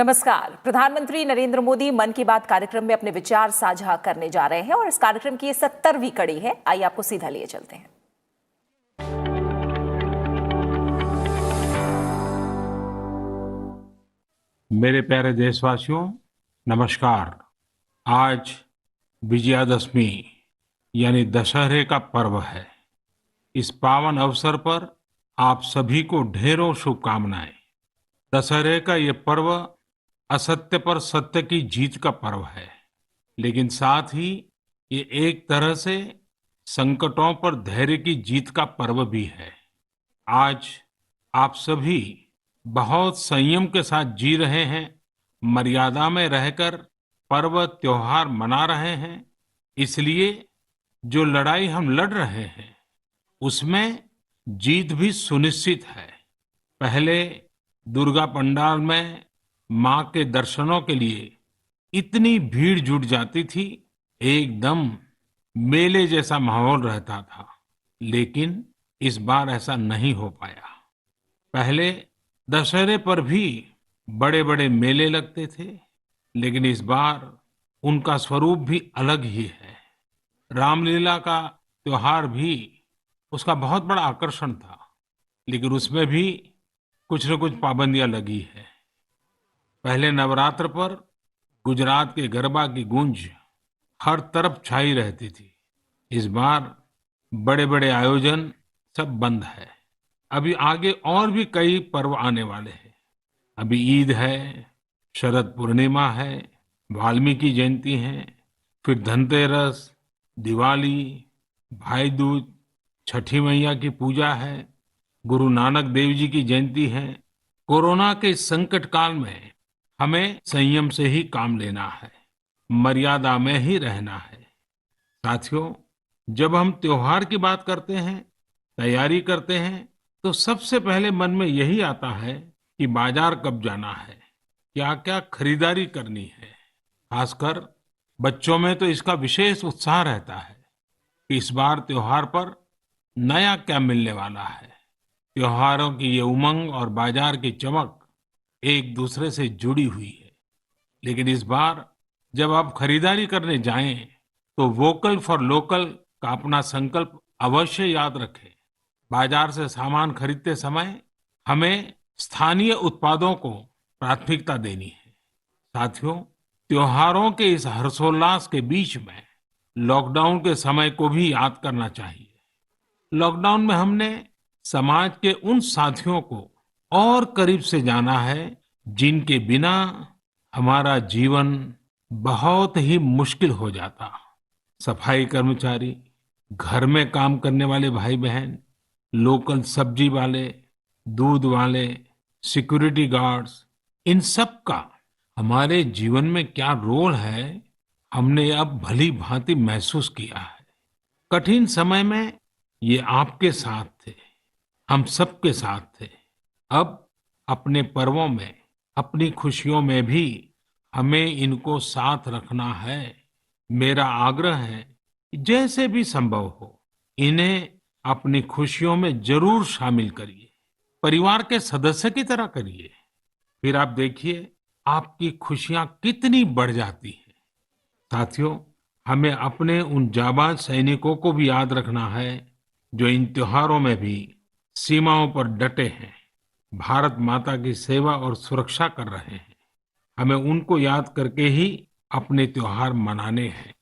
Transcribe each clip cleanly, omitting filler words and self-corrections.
नमस्कार। प्रधानमंत्री नरेंद्र मोदी मन की बात कार्यक्रम में अपने विचार साझा करने जा रहे हैं और इस कार्यक्रम की ये 70वीं कड़ी है। आइए आपको सीधा लिए चलते हैं। मेरे प्यारे देशवासियों, नमस्कार। आज विजयादशमी यानी दशहरे का पर्व है। इस पावन अवसर पर आप सभी को ढेरों शुभकामनाएं। दशहरे का ये पर्व असत्य पर सत्य की जीत का पर्व है, लेकिन साथ ही ये एक तरह से संकटों पर धैर्य की जीत का पर्व भी है। आज आप सभी बहुत संयम के साथ जी रहे हैं, मर्यादा में रहकर पर्व त्योहार मना रहे हैं। इसलिए जो लड़ाई हम लड़ रहे हैं उसमें जीत भी सुनिश्चित है। पहले दुर्गा पंडाल में मां के दर्शनों के लिए इतनी भीड़ जुट जाती थी, एकदम मेले जैसा माहौल रहता था। लेकिन इस बार ऐसा नहीं हो पाया। पहले दशहरे पर भी बड़े बड़े मेले लगते थे, लेकिन इस बार उनका स्वरूप भी अलग ही है। रामलीला का त्योहार भी उसका बहुत बड़ा आकर्षण था, लेकिन उसमें भी कुछ न कुछ पाबंदियां लगी है। पहले नवरात्र पर गुजरात के गरबा की गूंज हर तरफ छाई रहती थी। इस बार बड़े बड़े आयोजन सब बंद है। अभी आगे और भी कई पर्व आने वाले हैं। अभी ईद है, शरद पूर्णिमा है, वाल्मीकि जयंती है, फिर धनतेरस, दिवाली, भाई दूज, छठी मैया की पूजा है, गुरु नानक देव जी की जयंती है। कोरोना के इस संकट काल में हमें संयम से ही काम लेना है, मर्यादा में ही रहना है। साथियों, जब हम त्योहार की बात करते हैं, तैयारी करते हैं, तो सबसे पहले मन में यही आता है कि बाजार कब जाना है, क्या क्या खरीदारी करनी है। खासकर बच्चों में तो इसका विशेष उत्साह रहता है कि इस बार त्योहार पर नया क्या मिलने वाला है। त्योहारों की ये उमंग और बाजार की चमक एक दूसरे से जुड़ी हुई है। लेकिन इस बार जब आप खरीदारी करने जाएं, तो वोकल फॉर लोकल का अपना संकल्प अवश्य याद रखें। बाजार से सामान खरीदते समय हमें स्थानीय उत्पादों को प्राथमिकता देनी है। साथियों, त्योहारों के इस हर्षोल्लास के बीच में लॉकडाउन के समय को भी याद करना चाहिए। लॉकडाउन में हमने समाज के उन साथियों को और करीब से जाना है जिनके बिना हमारा जीवन बहुत ही मुश्किल हो जाता। सफाई कर्मचारी, घर में काम करने वाले भाई बहन, लोकल सब्जी वाले, दूध वाले, सिक्योरिटी गार्ड्स, इन सब का हमारे जीवन में क्या रोल है, हमने अब भली भांति महसूस किया है। कठिन समय में ये आपके साथ थे, हम सबके साथ थे। अब अपने पर्वों में, अपनी खुशियों में भी हमें इनको साथ रखना है। मेरा आग्रह है कि जैसे भी संभव हो, इन्हें अपनी खुशियों में जरूर शामिल करिए। परिवार के सदस्य की तरह करिए। फिर आप देखिए आपकी खुशियां कितनी बढ़ जाती हैं। साथियों, हमें अपने उन जाबाज सैनिकों को भी याद रखना है जो इन त्योहारों में भी सीमाओं पर डटे हैं, भारत माता की सेवा और सुरक्षा कर रहे हैं। हमें उनको याद करके ही अपने त्योहार मनाने हैं।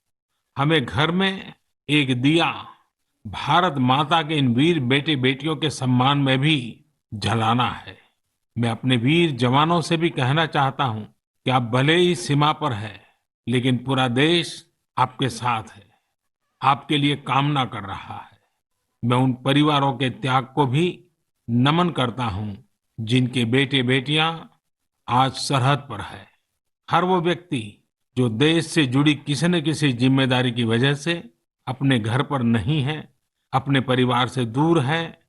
हमें घर में एक दिया भारत माता के इन वीर बेटे बेटियों के सम्मान में भी जलाना है। मैं अपने वीर जवानों से भी कहना चाहता हूं कि आप भले ही सीमा पर हैं, लेकिन पूरा देश आपके साथ है, आपके लिए कामना कर रहा है। मैं उन परिवारों के त्याग को भी नमन करता हूं जिनके बेटे बेटियां आज सरहद पर है। हर वो व्यक्ति जो देश से जुड़ी किसी न किसी जिम्मेदारी की वजह से अपने घर पर नहीं है, अपने परिवार से दूर है,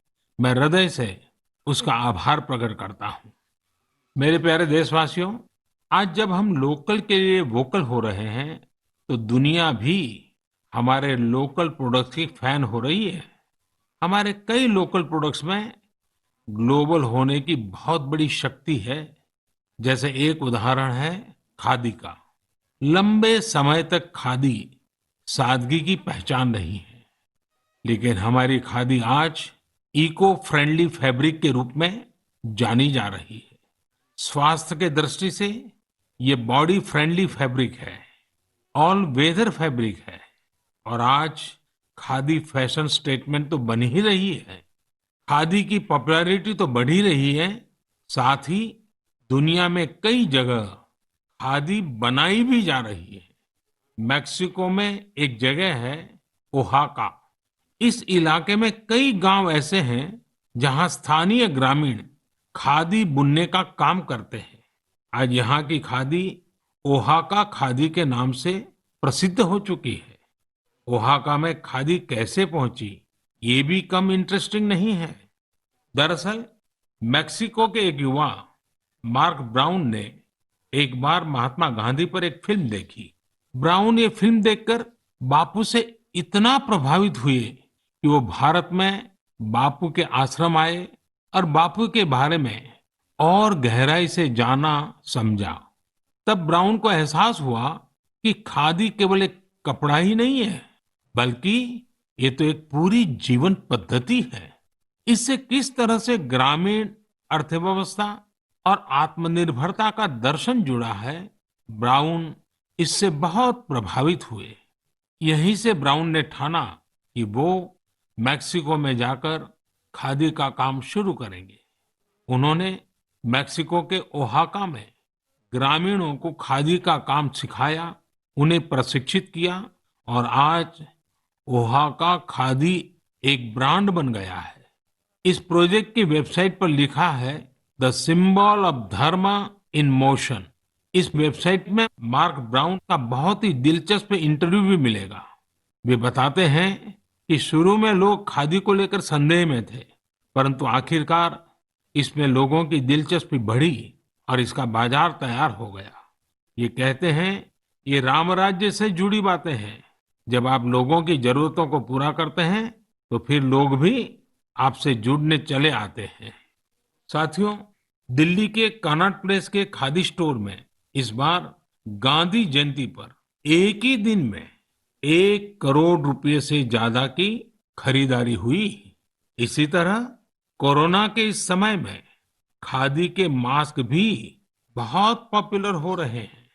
मैं हृदय से उसका आभार प्रकट करता हूं। मेरे प्यारे देशवासियों, आज जब हम लोकल के लिए वोकल हो रहे हैं, तो दुनिया भी हमारे लोकल प्रोडक्ट्स की फैन हो रही है। हमारे कई लोकल प्रोडक्ट्स में ग्लोबल होने की बहुत बड़ी शक्ति है। जैसे एक उदाहरण है खादी का। लंबे समय तक खादी सादगी की पहचान रही है, लेकिन हमारी खादी आज इको फ्रेंडली फैब्रिक के रूप में जानी जा रही है। स्वास्थ्य के दृष्टि से ये बॉडी फ्रेंडली फैब्रिक है, ऑल वेदर फैब्रिक है, और आज खादी फैशन स्टेटमेंट तो बन ही रही है। खादी की पॉपुलैरिटी तो बढ़ ही रही है, साथ ही दुनिया में कई जगह खादी बनाई भी जा रही है। मेक्सिको में एक जगह है ओहाका। इस इलाके में कई गांव ऐसे हैं जहां स्थानीय ग्रामीण खादी बुनने का काम करते हैं। आज यहाँ की खादी ओहाका खादी के नाम से प्रसिद्ध हो चुकी है। ओहाका में खादी कैसे पहुंची, ये भी कम इंटरेस्टिंग नहीं है। दरअसल मेक्सिको के एक युवा मार्क ब्राउन ने एक बार महात्मा गांधी पर एक फिल्म देखी। ब्राउन ये फिल्म देखकर बापू से इतना प्रभावित हुए कि वो भारत में बापू के आश्रम आए और बापू के बारे में और गहराई से जाना समझा। तब ब्राउन को एहसास हुआ कि खादी केवल एक कपड़ा ही नहीं है, बल्कि ये तो एक पूरी जीवन पद्धति है। इससे किस तरह से ग्रामीण अर्थव्यवस्था और आत्मनिर्भरता का दर्शन जुड़ा है, ब्राउन इससे बहुत प्रभावित हुए। यहीं से ब्राउन ने ठाना कि वो मैक्सिको में जाकर खादी का काम शुरू करेंगे। उन्होंने मैक्सिको के ओहाका में ग्रामीणों को खादी का काम सिखाया, उन्हें प्रशिक्षित किया, और आज ओहाका खादी एक ब्रांड बन गया है। इस प्रोजेक्ट की वेबसाइट पर लिखा है द सिंबल ऑफ धर्म इन मोशन। इस वेबसाइट में मार्क ब्राउन का बहुत ही दिलचस्प इंटरव्यू भी मिलेगा। वे बताते हैं कि शुरू में लोग खादी को लेकर संदेह में थे, परंतु आखिरकार इसमें लोगों की दिलचस्पी बढ़ी और इसका बाजार तैयार हो गया। ये कहते हैं ये राम राज्य से जुड़ी बातें हैं। जब आप लोगों की जरूरतों को पूरा करते हैं तो फिर लोग भी आपसे जुड़ने चले आते हैं। साथियों, दिल्ली के कनॉट प्लेस के खादी स्टोर में इस बार गांधी जयंती पर एक ही दिन में 1 करोड़ रुपए से ज्यादा की खरीदारी हुई। इसी तरह कोरोना के इस समय में खादी के मास्क भी बहुत पॉपुलर हो रहे हैं।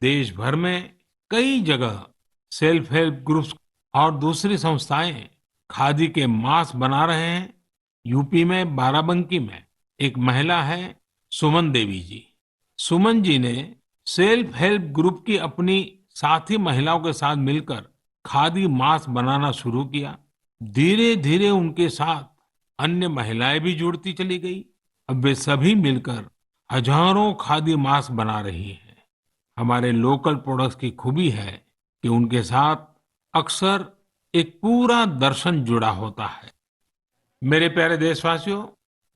देश भर में कई जगह सेल्फ हेल्प ग्रुप्स और दूसरी संस्थाएं खादी के मास्क बना रहे हैं। यूपी में बाराबंकी में एक महिला है सुमन देवी जी। सुमन जी ने सेल्फ हेल्प ग्रुप की अपनी साथी महिलाओं के साथ मिलकर खादी मास्क बनाना शुरू किया। धीरे धीरे उनके साथ अन्य महिलाएं भी जुड़ती चली गई। अब वे सभी मिलकर हजारों खादी मास्क बना रही हैं। हमारे लोकल प्रोडक्ट्स की खूबी है कि उनके साथ अक्सर एक पूरा दर्शन जुड़ा होता है। मेरे प्यारे देशवासियों,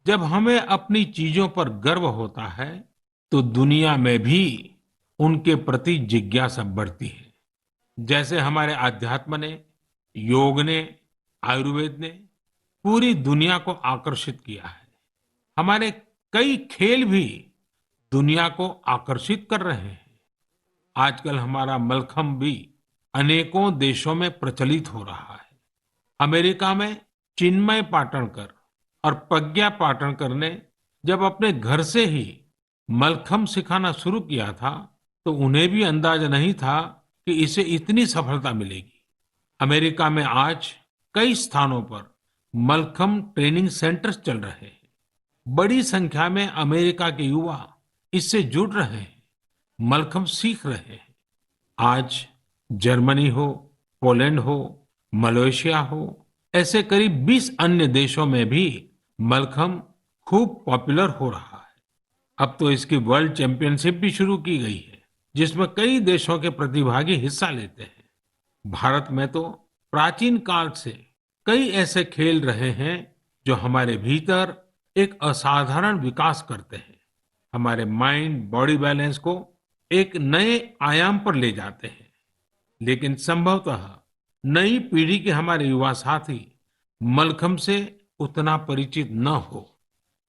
जब हमें अपनी चीजों पर गर्व होता है तो दुनिया में भी उनके प्रति जिज्ञासा बढ़ती है। जैसे हमारे आध्यात्म ने, योग ने, आयुर्वेद ने पूरी दुनिया को आकर्षित किया है। हमारे कई खेल भी दुनिया को आकर्षित कर रहे हैं। आजकल हमारा मलखम्ब भी अनेकों देशों में प्रचलित हो रहा है। अमेरिका में चिन्मय पाटणकर और प्रज्ञा पाटणकर ने जब अपने घर से ही मलखम्ब सिखाना शुरू किया था तो उन्हें भी अंदाजा नहीं था कि इसे इतनी सफलता मिलेगी। अमेरिका में आज कई स्थानों पर मलखम्ब ट्रेनिंग सेंटर्स चल रहे हैं। बड़ी संख्या में अमेरिका के युवा इससे जुड़ रहे हैं, मलखम्ब सीख रहे हैं। आज जर्मनी हो, पोलैंड हो, मलेशिया हो, ऐसे करीब 20 अन्य देशों में भी मलखम्ब खूब पॉपुलर हो रहा है। अब तो इसकी वर्ल्ड चैंपियनशिप भी शुरू की गई है, जिसमें कई देशों के प्रतिभागी हिस्सा लेते हैं। भारत में तो प्राचीन काल से कई ऐसे खेल रहे हैं जो हमारे भीतर एक असाधारण विकास करते हैं, हमारे माइंड बॉडी बैलेंस को एक नए आयाम पर ले जाते हैं। लेकिन संभवतः नई पीढ़ी के हमारे युवा साथी मलखम्ब से उतना परिचित न हो।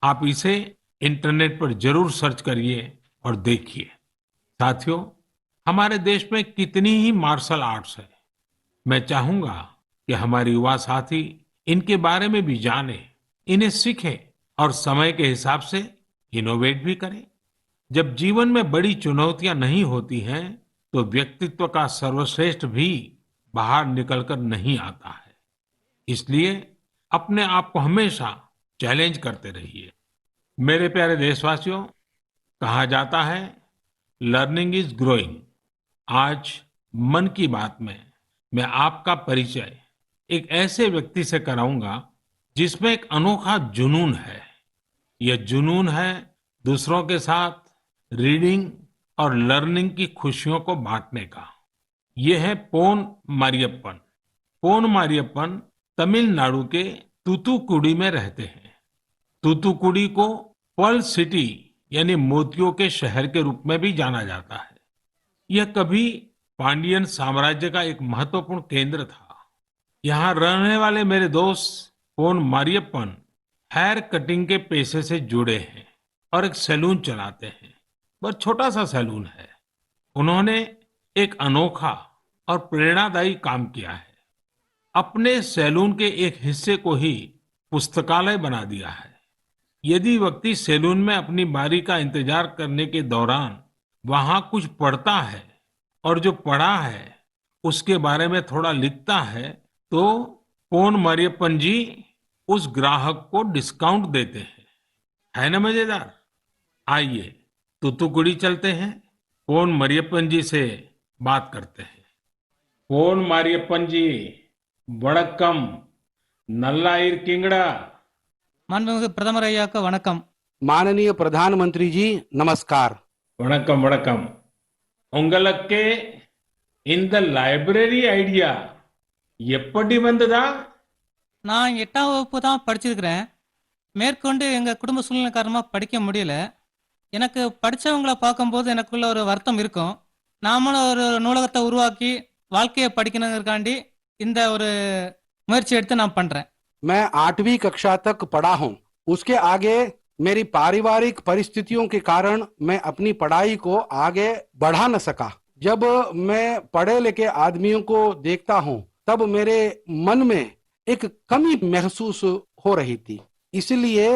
आप इसे इंटरनेट पर जरूर सर्च करिए और देखिए। साथियों, हमारे देश में कितनी ही मार्शल आर्ट्स है। मैं चाहूंगा कि हमारे युवा साथी इनके बारे में भी जाने, इन्हें सीखें और समय के हिसाब से इनोवेट भी करें। जब जीवन में बड़ी चुनौतियां नहीं होती हैं, तो व्यक्तित्व का सर्वश्रेष्ठ भी बाहर निकलकर नहीं आता है। इसलिए अपने आप को हमेशा चैलेंज करते रहिए। मेरे प्यारे देशवासियों, कहा जाता है लर्निंग इज ग्रोइंग। आज मन की बात में मैं आपका परिचय एक ऐसे व्यक्ति से कराऊंगा जिसमें एक अनोखा जुनून है। यह जुनून है दूसरों के साथ रीडिंग और लर्निंग की खुशियों को बांटने का। ये है पोन मारियप्पन। पोन मारियप्पन तमिलनाडु के तूतुकुड़ी में रहते हैं। तूतुकुड़ी को पर्ल सिटी यानी मोतियों के शहर के रूप में भी जाना जाता है। यह कभी पांडियन साम्राज्य का एक महत्वपूर्ण केंद्र था। यहाँ रहने वाले मेरे दोस्त पोन मारियप्पन हेयर कटिंग के पेशे से जुड़े हैं और एक सैलून चलाते हैं। बहुत छोटा सा सैलून है। उन्होंने एक अनोखा और प्रेरणादायी काम किया है। अपने सैलून के एक हिस्से को ही पुस्तकालय बना दिया है। यदि व्यक्ति सैलून में अपनी बारी का इंतजार करने के दौरान वहां कुछ पढ़ता है और जो पढ़ा है उसके बारे में थोड़ा लिखता है, तो पोन मारियप्पन जी उस ग्राहक को डिस्काउंट देते हैं। है ना मजेदार? आइए तूतुकुड़ी चलते हैं, पोन मरियप्पन जी से बात करते हैं। पोन मारियप्पन जी, वणक्कम, नल्ला इरकिंगड़ा। மாண்புமிகு பிரதமர் ஐயாவுக்கு வணக்கம். माननीय प्रधानमंत्री जी नमस्कार। வணக்கம் வணக்கம். உங்களுக்கு இந்த லைப்ரரி ஐடியா எப்படி வந்ததா? நான் 8ஆம் வகுப்பு தான் படிச்சிருக்கிறேன். மேற்கொண்டு எங்க குடும்ப சூழ்நிலை காரணமா படிக்க முடியல. எனக்கு படிச்சவங்கள பார்க்கும்போது எனக்குள்ள ஒரு வருத்தம் இருக்கும். நாமளும் ஒரு நூலகத்தை உருவாக்கி வாழ்க்கையை படிக்கணுங்கிறக்காண்டி இந்த ஒரு முயற்சி எடுத்து நான் பண்றேன். मैं 8वीं कक्षा तक पढ़ा हूँ। उसके आगे मेरी पारिवारिक परिस्थितियों के कारण मैं अपनी पढ़ाई को आगे बढ़ा न सका। जब मैं पढ़े लिखे आदमियों को देखता हूँ तब मेरे मन में एक कमी महसूस हो रही थी। इसलिए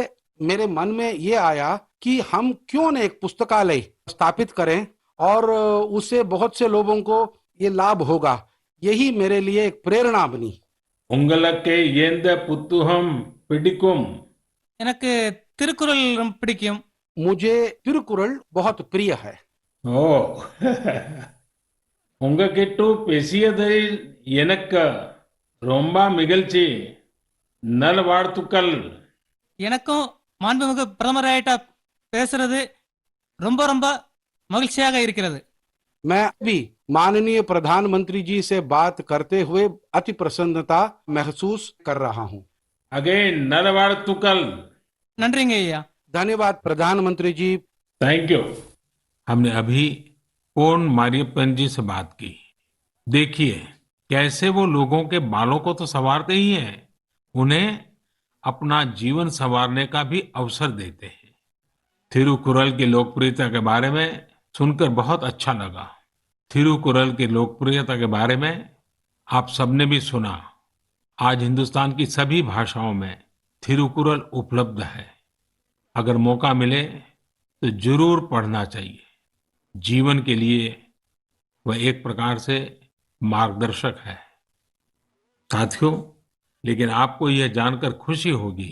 मेरे मन में ये आया कि हम क्यों न एक पुस्तकालय स्थापित करें और उससे बहुत से लोगों को ये लाभ होगा। यही मेरे लिए एक प्रेरणा बनी। உங்களுக்கு எந்த புத்தகம் பிடிக்கும்? எனக்கு திருக்குறள் ரொம்ப பிடிக்கும். मुझे तिरुकुरल बहुत प्रिय है। ஓ, உங்ககிட்ட பேசியதில் எனக்கு ரொம்ப மகிழ்ச்சி. நல்வாழ்த்துக்கள். எனக்கும் மாண்புமிகு பிரதமர் ஐயா பேசுறது ரொம்ப ரொம்ப மகிழ்ச்சியாக இருக்கிறது. मैं भी माननीय प्रधानमंत्री जी से बात करते हुए अति प्रसन्नता महसूस कर रहा हूँ। अगेन नलवाड़तुकल। நன்றிங்க ஐயா. धन्यवाद प्रधानमंत्री जी। Thank you. हमने अभी पोन मारियप्पन जी से बात की। देखिए कैसे वो लोगों के बालों को तो संवारते ही हैं, उन्हें अपना जीवन संवारने का भी अवसर देते हैं। थिरुकुरल की लोकप्रियता के बारे में सुनकर बहुत अच्छा लगा। थिरुकुरल की लोकप्रियता के बारे में आप सबने भी सुना। आज हिंदुस्तान की सभी भाषाओं में थिरुकुरल उपलब्ध है। अगर मौका मिले तो जरूर पढ़ना चाहिए। जीवन के लिए वह एक प्रकार से मार्गदर्शक है। साथियों, लेकिन आपको यह जानकर खुशी होगी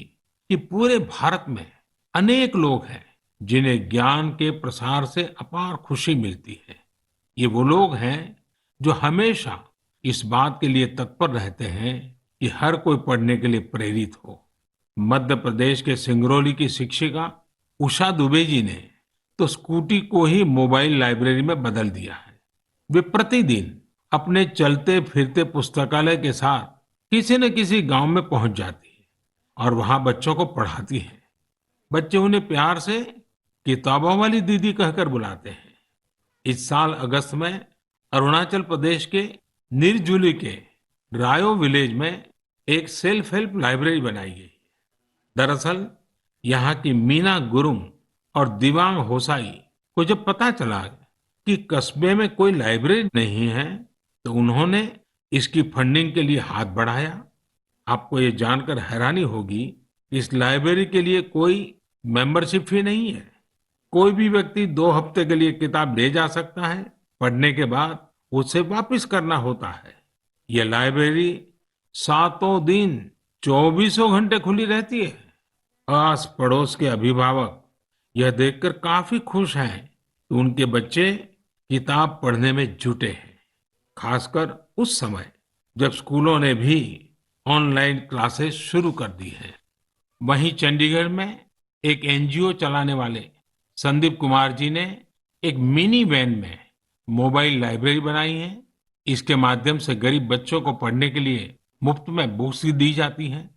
कि पूरे भारत में अनेक लोग हैं जिन्हें ज्ञान के प्रसार से अपार खुशी मिलती है। ये वो लोग हैं जो हमेशा इस बात के लिए तत्पर रहते हैं कि हर कोई पढ़ने के लिए प्रेरित हो। मध्य प्रदेश के सिंगरौली की शिक्षिका उषा दुबे जी ने तो स्कूटी को ही मोबाइल लाइब्रेरी में बदल दिया है। वे प्रतिदिन अपने चलते फिरते पुस्तकालय के साथ किसी न किसी गांव में पहुंच जाती है और वहां बच्चों को पढ़ाती है। बच्चे उन्हें प्यार से किताबों वाली दीदी कहकर बुलाते हैं। इस साल अगस्त में अरुणाचल प्रदेश के निरजुली के रायो विलेज में एक सेल्फ हेल्प लाइब्रेरी बनाई गई। दरअसल यहाँ की मीना गुरुंग और दिवांग होसाई को जब पता चला कि कस्बे में कोई लाइब्रेरी नहीं है, तो उन्होंने इसकी फंडिंग के लिए हाथ बढ़ाया। आपको ये जानकर हैरानी होगी कि इस लाइब्रेरी के लिए कोई मेंबरशिप फी नहीं है। कोई भी व्यक्ति 2 हफ्ते के लिए किताब ले जा सकता है, पढ़ने के बाद उसे वापस करना होता है। ये लाइब्रेरी सातों दिन 24 घंटे खुली रहती है। आस पड़ोस के अभिभावक यह देखकर काफी खुश हैं कि उनके बच्चे किताब पढ़ने में जुटे हैं, खासकर उस समय जब स्कूलों ने भी ऑनलाइन क्लासेस शुरू कर दी हैं। वहीं चंडीगढ़ में एक एनजीओ चलाने वाले संदीप कुमार जी ने एक मिनी वैन में मोबाइल लाइब्रेरी बनाई है। इसके माध्यम से गरीब बच्चों को पढ़ने के लिए मुफ्त में बुक्स दी जाती हैं।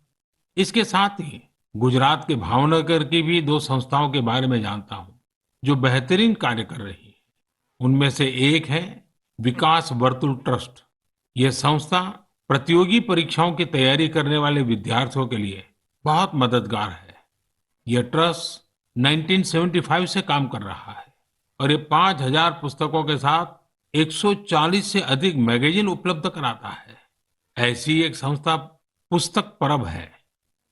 इसके साथ ही गुजरात के भावनगर की भी 2 संस्थाओं के बारे में जानता हूं जो बेहतरीन कार्य कर रही है। उनमें से एक है विकास वर्तुल ट्रस्ट। यह संस्था प्रतियोगी परीक्षाओं की तैयारी करने वाले विद्यार्थियों के लिए बहुत मददगार है। यह ट्रस्ट 1975 से काम कर रहा है और ये 5000 पुस्तकों के साथ 140 से अधिक मैगजीन उपलब्ध कराता है। ऐसी एक संस्था पुस्तक परब है।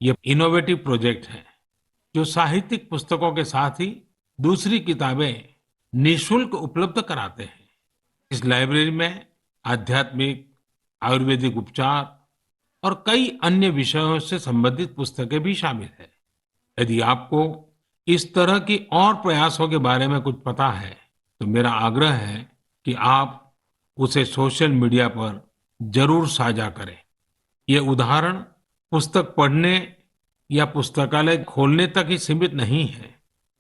ये इनोवेटिव प्रोजेक्ट है जो साहित्यिक पुस्तकों के साथ ही दूसरी किताबें निशुल्क उपलब्ध कराते हैं। इस लाइब्रेरी में आध्यात्मिक, आयुर्वेदिक उपचार और कई अन्य विषयों से संबंधित पुस्तकें भी शामिल है। यदि आपको इस तरह की और प्रयासों के बारे में कुछ पता है तो मेरा आग्रह है कि आप उसे सोशल मीडिया पर जरूर साझा करें। ये उदाहरण पुस्तक पढ़ने या पुस्तकालय खोलने तक ही सीमित नहीं है,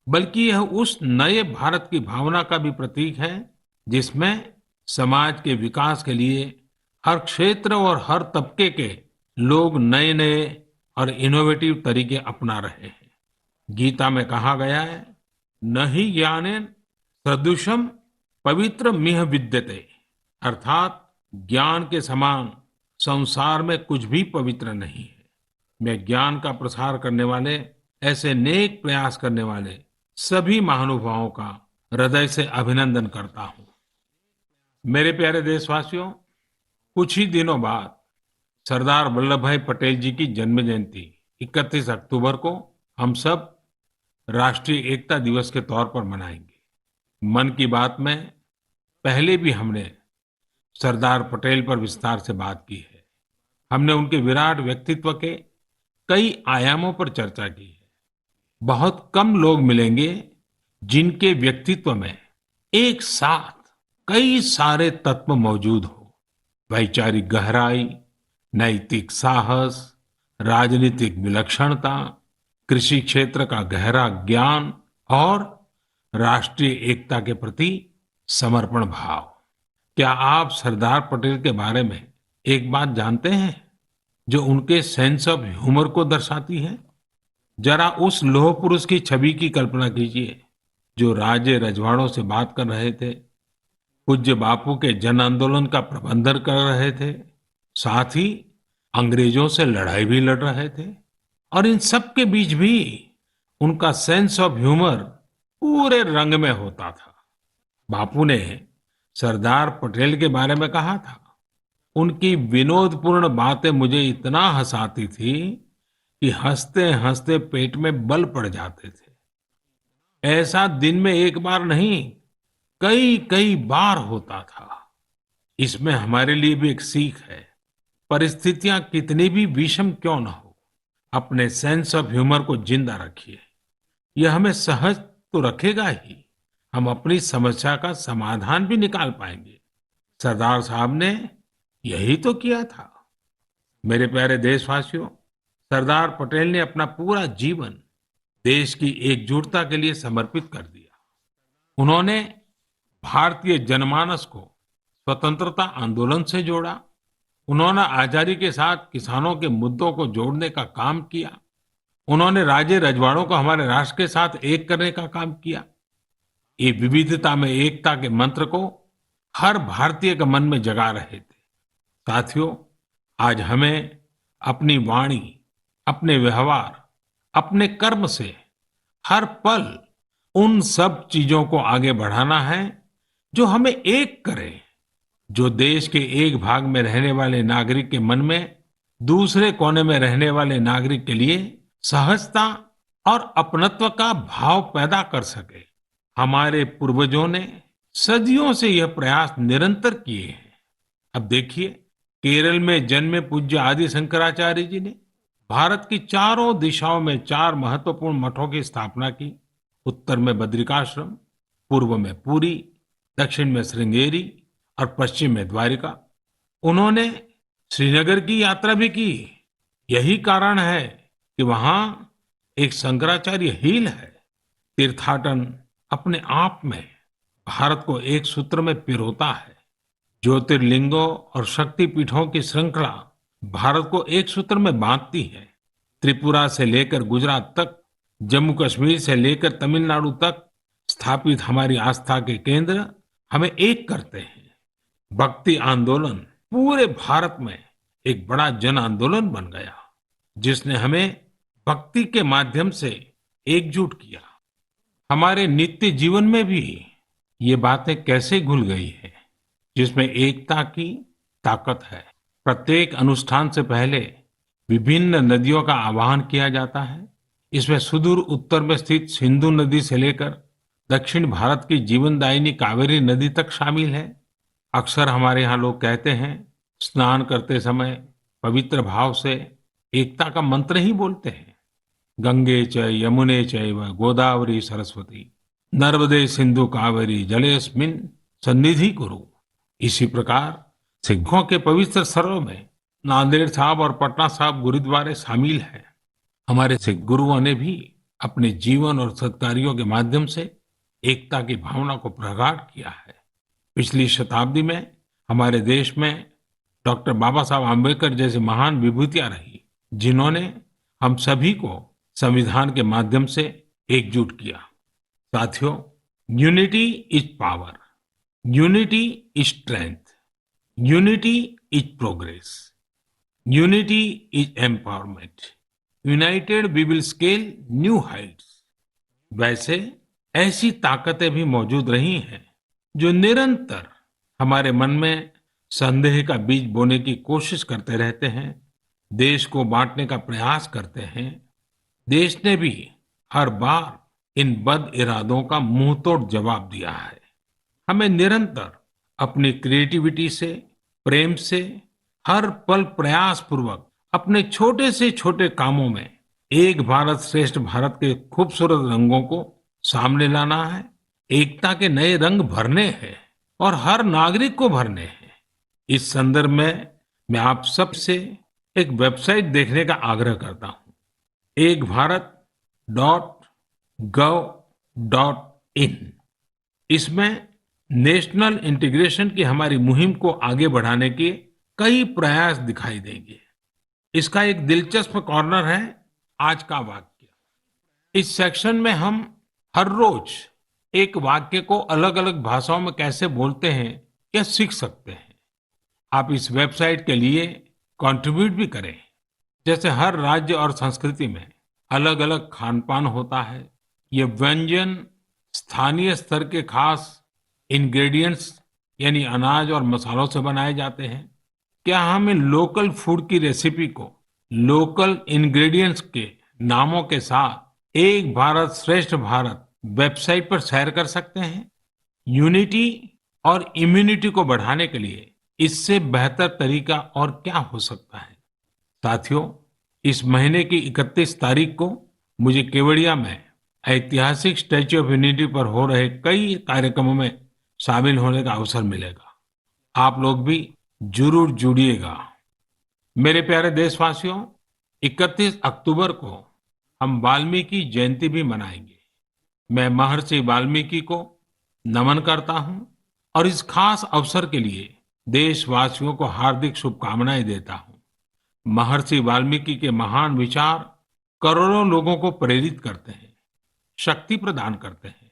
बल्कि यह उस नए भारत की भावना का भी प्रतीक है जिसमें समाज के विकास के लिए हर क्षेत्र और हर तबके के लोग नए नए और इनोवेटिव तरीके अपना रहे हैं। गीता में कहा गया है, न ही ज्ञानेन सदृशम पवित्र मिह विद्यते, अर्थात ज्ञान के समान संसार में कुछ भी पवित्र नहीं है। मैं ज्ञान का प्रसार करने वाले, ऐसे नेक प्रयास करने वाले सभी महानुभावों का हृदय से अभिनंदन करता हूं। मेरे प्यारे देशवासियों, कुछ ही दिनों बाद सरदार वल्लभ भाई पटेल जी की जन्म जयंती 31 अक्टूबर को हम सब राष्ट्रीय एकता दिवस के तौर पर मनाएंगे। मन की बात में पहले भी हमने सरदार पटेल पर विस्तार से बात की है। हमने उनके विराट व्यक्तित्व के कई आयामों पर चर्चा की है। बहुत कम लोग मिलेंगे जिनके व्यक्तित्व में एक साथ कई सारे तत्व मौजूद हो। वैचारिक गहराई, नैतिक साहस, राजनीतिक विलक्षणता, कृषि क्षेत्र का गहरा ज्ञान और राष्ट्रीय एकता के प्रति समर्पण भाव। क्या आप सरदार पटेल के बारे में एक बात जानते हैं जो उनके सेंस ऑफ ह्यूमर को दर्शाती है? जरा उस लौह पुरुष की छवि की कल्पना कीजिए जो राज्य रजवाड़ों से बात कर रहे थे, पूज्य बापू के जन आंदोलन का प्रबंधन कर रहे थे, साथ ही अंग्रेजों से लड़ाई भी लड़ रहे थे, और इन सब के बीच भी उनका सेंस ऑफ ह्यूमर पूरे रंग में होता था। बापू ने सरदार पटेल के बारे में कहा था, उनकी विनोदपूर्ण बातें मुझे इतना हंसाती थी कि हंसते हंसते पेट में बल पड़ जाते थे। ऐसा दिन में एक बार नहीं, कई कई बार होता था। इसमें हमारे लिए भी एक सीख है। परिस्थितियां कितनी भी विषम क्यों न हो, अपने सेंस ऑफ ह्यूमर को जिंदा रखिए। यह हमें सहज तो रखेगा ही, हम अपनी समस्या का समाधान भी निकाल पाएंगे। सरदार साहब ने यही तो किया था। मेरे प्यारे देशवासियों, सरदार पटेल ने अपना पूरा जीवन देश की एकजुटता के लिए समर्पित कर दिया। उन्होंने भारतीय जनमानस को स्वतंत्रता आंदोलन से जोड़ा। उन्होंने आजादी के साथ किसानों के मुद्दों को जोड़ने का काम किया। उन्होंने राज्य रजवाड़ों को हमारे राष्ट्र के साथ एक करने का काम किया। ये विविधता में एकता के मंत्र को हर भारतीय के मन में जगा रहे थे। साथियों, आज हमें अपनी वाणी, अपने व्यवहार, अपने कर्म से हर पल उन सब चीजों को आगे बढ़ाना है जो हमें एक करे, जो देश के एक भाग में रहने वाले नागरिक के मन में दूसरे कोने में रहने वाले नागरिक के लिए सहजता और अपनत्व का भाव पैदा कर सके। हमारे पूर्वजों ने सदियों से यह प्रयास निरंतर किए हैं। अब देखिए, केरल में जन्मे पूज्य आदि शंकराचार्य जी ने भारत की चारों दिशाओं में 4 महत्वपूर्ण मठों की स्थापना की। उत्तर में बद्रिकाश्रम, पूर्व में पुरी, दक्षिण में श्रृंगेरी और पश्चिम में द्वारिका। उन्होंने श्रीनगर की यात्रा भी की। यही कारण है कि वहां एक शंकराचार्य हिल है। तीर्थाटन अपने आप में भारत को एक सूत्र में पिरोता है। ज्योतिर्लिंगों और शक्तिपीठों की श्रृंखला भारत को एक सूत्र में बांधती है। त्रिपुरा से लेकर गुजरात तक, जम्मू कश्मीर से लेकर तमिलनाडु तक स्थापित हमारी आस्था के केंद्र हमें एक करते हैं। भक्ति आंदोलन पूरे भारत में एक बड़ा जन आंदोलन बन गया, जिसने हमें भक्ति के माध्यम से एकजुट किया। हमारे नित्य जीवन में भी ये बातें कैसे घुल गई है, जिसमें एकता की ताकत है। प्रत्येक अनुष्ठान से पहले विभिन्न नदियों का आह्वान किया जाता है। इसमें सुदूर उत्तर में स्थित सिंधु नदी से लेकर दक्षिण भारत की जीवनदायिनी कावेरी नदी तक शामिल है। अक्सर हमारे यहाँ लोग कहते हैं, स्नान करते समय पवित्र भाव से एकता का मंत्र ही बोलते हैं। गंगे च यमुने चैव गोदावरी सरस्वती नर्मदे सिंधु कावेरी जलेस्मिन् सन्निधि कुरु। इसी प्रकार सिखों के पवित्र स्थलों में नांदेड़ साहब और पटना साहब गुरुद्वारे शामिल हैं। हमारे सिख गुरुओं ने भी अपने जीवन और सत्कार्यों के माध्यम से एकता की भावना को प्रगाढ़ किया है। पिछली शताब्दी में हमारे देश में डॉक्टर बाबा साहब आम्बेडकर जैसी महान विभूतियां रही, जिन्होंने हम सभी को संविधान के माध्यम से एकजुट किया। साथियों, unity is power, unity is strength, unity is progress, unity is empowerment, united we will scale new heights. वैसे ऐसी ताकतें भी मौजूद रही हैं जो निरंतर हमारे मन में संदेह का बीज बोने की कोशिश करते रहते हैं, देश को बांटने का प्रयास करते हैं। देश ने भी हर बार इन बद इरादों का मुंहतोड़ जवाब दिया है। हमें निरंतर अपनी क्रिएटिविटी से, प्रेम से, हर पल प्रयास पूर्वक अपने छोटे से छोटे कामों में एक भारत श्रेष्ठ भारत के खूबसूरत रंगों को सामने लाना है। एकता के नए रंग भरने हैं और हर नागरिक को भरने हैं। इस संदर्भ में मैं आप सबसे एक वेबसाइट देखने का आग्रह करता हूं, ekbharat.gov.in। इसमें नेशनल इंटीग्रेशन की हमारी मुहिम को आगे बढ़ाने के कई प्रयास दिखाई देंगे। इसका एक दिलचस्प कॉर्नर है आज का वाक्य। इस सेक्शन में हम हर रोज एक वाक्य को अलग अलग भाषाओं में कैसे बोलते हैं यह सीख सकते हैं। आप इस वेबसाइट के लिए कंट्रीब्यूट भी करें। जैसे हर राज्य और संस्कृति में अलग अलग खान पान होता है। ये व्यंजन स्थानीय स्तर के खास इंग्रेडिएंट्स यानी अनाज और मसालों से बनाए जाते हैं। क्या हम इन लोकल फूड की रेसिपी को लोकल इंग्रेडिएंट्स के नामों के साथ एक भारत श्रेष्ठ भारत वेबसाइट पर शेयर कर सकते हैं? यूनिटी और इम्यूनिटी को बढ़ाने के लिए इससे बेहतर तरीका और क्या हो सकता है? साथियों, इस महीने की 31 तारीख को मुझे केवड़िया में ऐतिहासिक स्टैच्यू ऑफ यूनिटी पर हो रहे कई कार्यक्रमों में शामिल होने का अवसर मिलेगा। आप लोग भी जरूर जुड़िएगा। मेरे प्यारे देशवासियों, 31 अक्टूबर को हम वाल्मीकि जयंती भी मनाएंगे। मैं महर्षि वाल्मीकि को नमन करता हूं और इस खास अवसर के लिए देशवासियों को हार्दिक शुभकामनाएं देता हूं। महर्षि वाल्मीकि के महान विचार करोड़ों लोगों को प्रेरित करते हैं, शक्ति प्रदान करते हैं।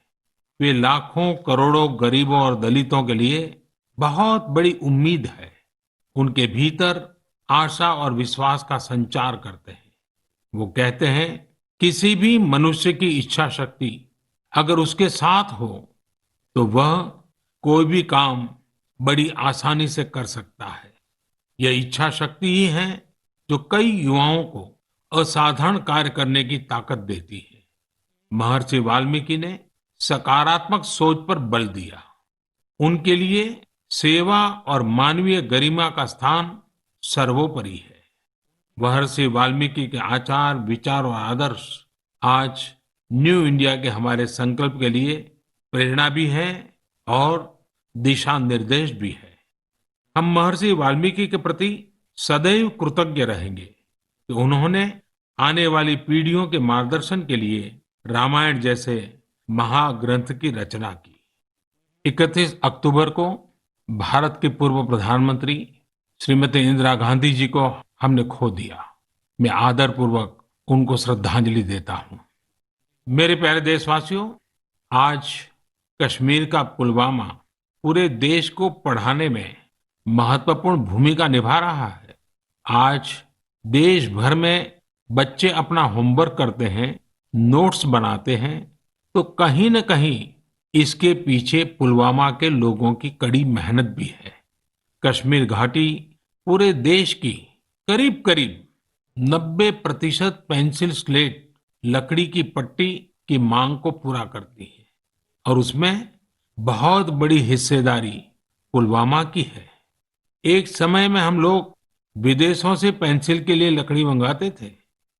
वे लाखों करोड़ों गरीबों और दलितों के लिए बहुत बड़ी उम्मीद है। उनके भीतर आशा और विश्वास का संचार करते हैं। वो कहते हैं, किसी भी मनुष्य की इच्छा शक्ति अगर उसके साथ हो तो वह कोई भी काम बड़ी आसानी से कर सकता है। यह इच्छा शक्ति ही है जो कई युवाओं को असाधारण कार्य करने की ताकत देती है। महर्षि वाल्मीकि ने सकारात्मक सोच पर बल दिया। उनके लिए सेवा और मानवीय गरिमा का स्थान सर्वोपरि है। महर्षि वाल्मीकि के आचार, विचार और आदर्श आज न्यू इंडिया के हमारे संकल्प के लिए प्रेरणा भी है और दिशा निर्देश भी है। हम महर्षि वाल्मीकि के प्रति सदैव कृतज्ञ रहेंगे कि उन्होंने आने वाली पीढ़ियों के मार्गदर्शन के लिए रामायण जैसे महाग्रंथ की रचना की। 31 अक्टूबर को भारत के पूर्व प्रधानमंत्री श्रीमती इंदिरा गांधी जी को हमने खो दिया। मैं आदरपूर्वक उनको श्रद्धांजलि देता हूं। मेरे प्यारे देशवासियों, आज कश्मीर का पुलवामा पूरे देश को पढ़ाने में महत्वपूर्ण भूमिका निभा रहा है। आज देश भर में बच्चे अपना होमवर्क करते हैं, नोट्स बनाते हैं, तो कहीं न कहीं इसके पीछे पुलवामा के लोगों की कड़ी मेहनत भी है। कश्मीर घाटी पूरे देश की करीब करीब 90% पेंसिल स्लेट लकड़ी की पट्टी की मांग को पूरा करती है और उसमें बहुत बड़ी हिस्सेदारी पुलवामा की है। एक समय में हम लोग विदेशों से पेंसिल के लिए लकड़ी मंगाते थे,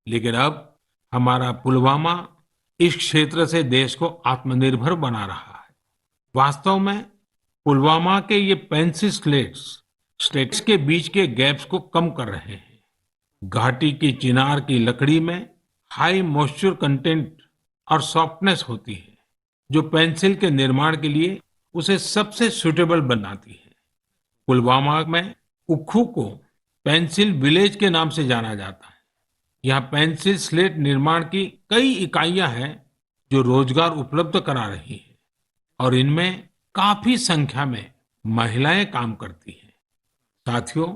लेकिन अब हमारा पुलवामा इस क्षेत्र से देश को आत्मनिर्भर बना रहा है। वास्तव में पुलवामा के ये पेंसिल स्टेट्स के बीच के गैप्स को कम कर रहे हैं। घाटी की चिनार की लकड़ी में हाई मॉइस्चर कंटेंट और सॉफ्टनेस होती है, जो पेंसिल के निर्माण के लिए उसे सबसे सुटेबल बनाती है। पुलवामा में उक्खू को पेंसिल विलेज के नाम से जाना जाता है। यहाँ पेंसिल स्लेट निर्माण की कई इकाइयां हैं जो रोजगार उपलब्ध करा रही है और इनमें काफी संख्या में महिलाएं काम करती हैं। साथियों,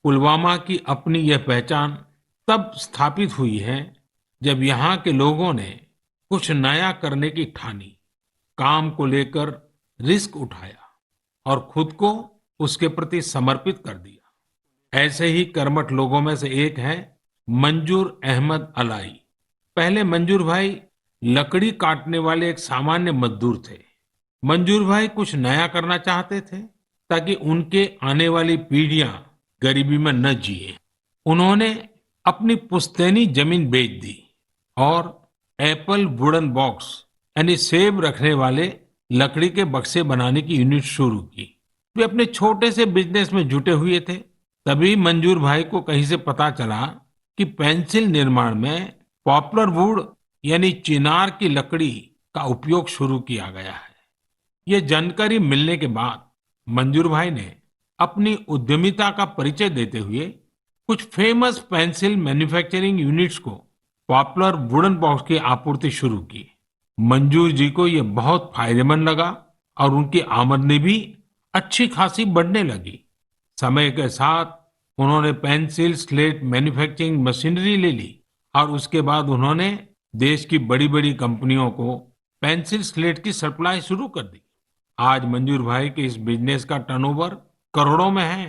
पुलवामा की अपनी यह पहचान तब स्थापित हुई है जब यहाँ के लोगों ने कुछ नया करने की ठानी, काम को लेकर रिस्क उठाया और खुद को उसके प्रति समर्पित कर दिया। ऐसे ही कर्मठ लोगों में से एक है मंजूर अहमद अलाई। पहले मंजूर भाई लकड़ी काटने वाले एक सामान्य मजदूर थे। मंजूर भाई कुछ नया करना चाहते थे ताकि उनके आने वाली पीढ़ियां गरीबी में न जिए। उन्होंने अपनी पुश्तैनी जमीन बेच दी और एप्पल वुडन बॉक्स यानी सेब रखने वाले लकड़ी के बक्से बनाने की यूनिट शुरू की। वे अपने छोटे से बिजनेस में जुटे हुए थे। तभी मंजूर भाई को कहीं से पता चला कि पेंसिल निर्माण में पॉपुलर वुड यानी चिनार की लकड़ी का उपयोग शुरू किया गया है। ये जानकारी मिलने के बाद मंजूर भाई ने अपनी उद्यमिता का परिचय देते हुए कुछ फेमस पेंसिल मैन्युफैक्चरिंग यूनिट्स को पॉपुलर वुडन बॉक्स की आपूर्ति शुरू की। मंजूर जी को ये बहुत फायदेमंद लगा और उनकी आमदनी भी अच्छी खासी बढ़ने लगी। समय के साथ उन्होंने पेंसिल स्लेट मैन्युफैक्चरिंग मशीनरी ले ली और उसके बाद उन्होंने देश की बड़ी बड़ी कंपनियों को पेंसिल स्लेट की सप्लाई शुरू कर दी। आज मंजूर भाई के इस बिजनेस का टर्नओवर करोड़ों में है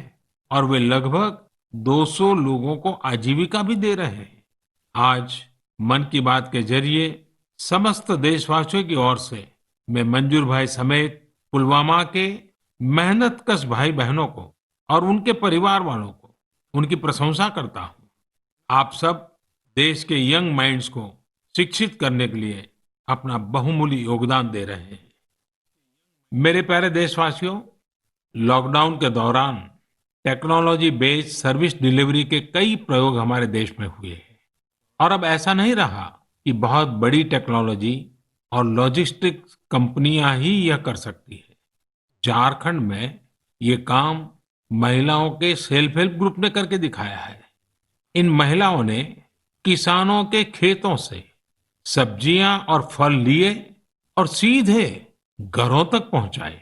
और वे लगभग 200 लोगों को आजीविका भी दे रहे हैं। आज मन की बात के जरिए समस्त देशवासियों की ओर से मैं मंजूर भाई समेत पुलवामा के मेहनतकश भाई बहनों को और उनके परिवार वालों को उनकी प्रशंसा करता हूँ। आप सब देश के यंग माइंड्स को शिक्षित करने के लिए अपना बहुमूल्य योगदान दे रहे हैं। मेरे प्यारे देशवासियों, लॉकडाउन के दौरान टेक्नोलॉजी बेस्ड सर्विस डिलीवरी के कई प्रयोग हमारे देश में हुए हैं और अब ऐसा नहीं रहा कि बहुत बड़ी टेक्नोलॉजी और लॉजिस्टिक्स कंपनियां ही यह कर सकती है। झारखंड में ये काम महिलाओं के सेल्फ हेल्प ग्रुप ने करके दिखाया है। इन महिलाओं ने किसानों के खेतों से सब्जियां और फल लिए और सीधे घरों तक पहुंचाए।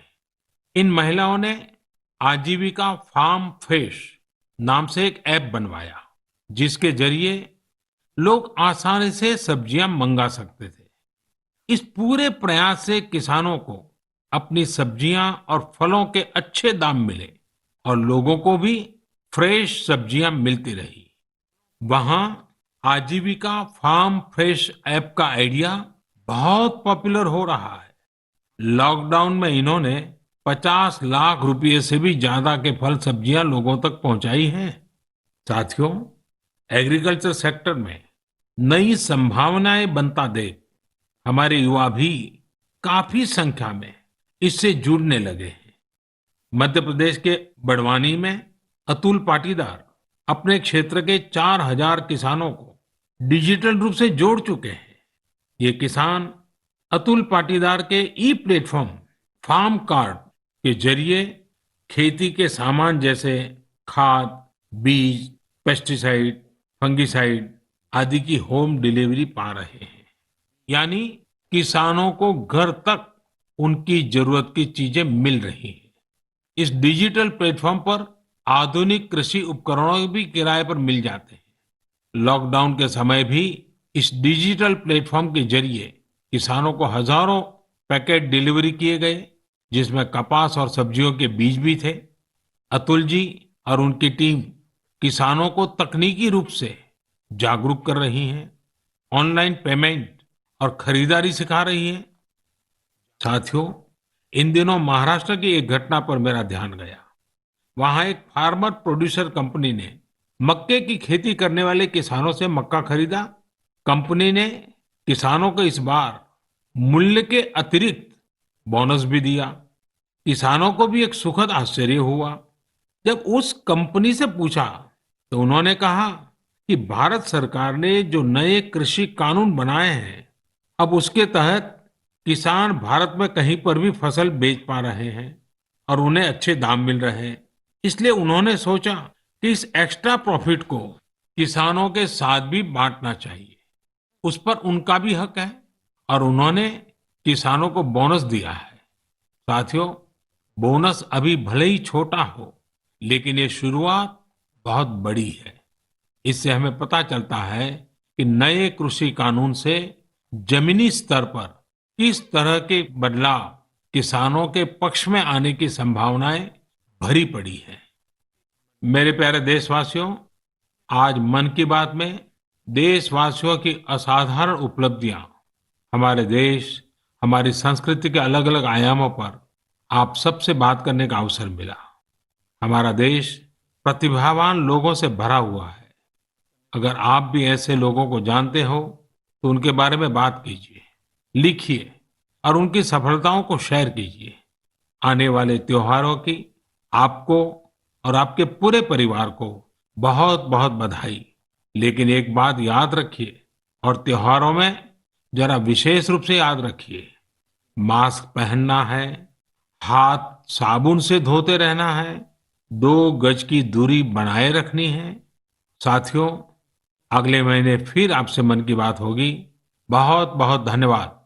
इन महिलाओं ने आजीविका फार्म फ्रेश नाम से एक ऐप बनवाया, जिसके जरिए लोग आसानी से सब्जियां मंगा सकते थे। इस पूरे प्रयास से किसानों को अपनी सब्जियां और फलों के अच्छे दाम मिले और लोगों को भी फ्रेश सब्जियां मिलती रही। वहां आजीविका फार्म फ्रेश ऐप का आइडिया बहुत पॉपुलर हो रहा है। लॉकडाउन में इन्होंने 50 लाख रुपए से भी ज्यादा के फल सब्जियां लोगों तक पहुंचाई हैं। साथियों, एग्रीकल्चर सेक्टर में नई संभावनाएं बनता देख हमारे युवा भी काफी संख्या में इससे जुड़ने लगे हैं। मध्य प्रदेश के बड़वानी में अतुल पाटीदार अपने क्षेत्र के 4000 किसानों को डिजिटल रूप से जोड़ चुके हैं। ये किसान अतुल पाटीदार के ई प्लेटफॉर्म फार्म कार्ड के जरिए खेती के सामान जैसे खाद, बीज, पेस्टिसाइड, फंगिसाइड आदि की होम डिलीवरी पा रहे हैं। यानी किसानों को घर तक उनकी जरूरत की चीजें मिल रही हैं। इस डिजिटल प्लेटफॉर्म पर आधुनिक कृषि उपकरणों भी किराए पर मिल जाते हैं। लॉकडाउन के समय भी इस डिजिटल प्लेटफॉर्म के जरिए किसानों को हजारों पैकेट डिलीवरी किए गए, जिसमें कपास और सब्जियों के बीज भी थे। अतुल जी और उनकी टीम किसानों को तकनीकी रूप से जागरूक कर रही है, ऑनलाइन पेमेंट और खरीदारी सिखा रही है। साथियों, इन दिनों महाराष्ट्र की एक घटना पर मेरा ध्यान गया। वहां एक फार्मर प्रोड्यूसर कंपनी ने मक्के की खेती करने वाले किसानों से मक्का खरीदा। कंपनी ने किसानों को इस बार मूल्य के अतिरिक्त बोनस भी दिया। किसानों को भी एक सुखद आश्चर्य हुआ। जब उस कंपनी से पूछा तो उन्होंने कहा कि भारत सरकार ने जो नए कृषि कानून बनाए हैं, अब उसके तहत किसान भारत में कहीं पर भी फसल बेच पा रहे हैं और उन्हें अच्छे दाम मिल रहे हैं। इसलिए उन्होंने सोचा कि इस एक्स्ट्रा प्रॉफिट को किसानों के साथ भी बांटना चाहिए। उस पर उनका भी हक है और उन्होंने किसानों को बोनस दिया है। साथियों, बोनस अभी भले ही छोटा हो, लेकिन ये शुरुआत बहुत बड़ी है। इससे हमें पता चलता है कि नए कृषि कानून से जमीनी स्तर पर किस तरह के बदलाव किसानों के पक्ष में आने की संभावनाएं भरी पड़ी है। मेरे प्यारे देशवासियों, आज मन की बात में देशवासियों की असाधारण उपलब्धियां, हमारे देश, हमारी संस्कृति के अलग अलग आयामों पर आप सबसे बात करने का अवसर मिला। हमारा देश प्रतिभावान लोगों से भरा हुआ है। अगर आप भी ऐसे लोगों को जानते हो तो उनके बारे में बात कीजिए, लिखिए और उनकी सफलताओं को शेयर कीजिए। आने वाले त्योहारों की आपको और आपके पूरे परिवार को बहुत बहुत बधाई। लेकिन एक बात याद रखिए और त्योहारों में जरा विशेष रूप से याद रखिए, मास्क पहनना है, हाथ साबुन से धोते रहना है, 2 गज की दूरी बनाए रखनी है। साथियों, अगले महीने फिर आपसे मन की बात होगी। बहुत बहुत धन्यवाद।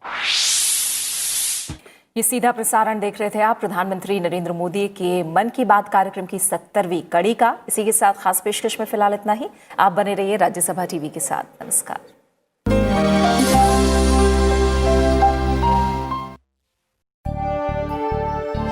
ये सीधा प्रसारण देख रहे थे आप प्रधानमंत्री नरेंद्र मोदी के मन की बात कार्यक्रम की 70वीं कड़ी का। इसी के साथ खास पेशकश में फिलहाल इतना ही। आप बने रहिए राज्यसभा टीवी के साथ। नमस्कार।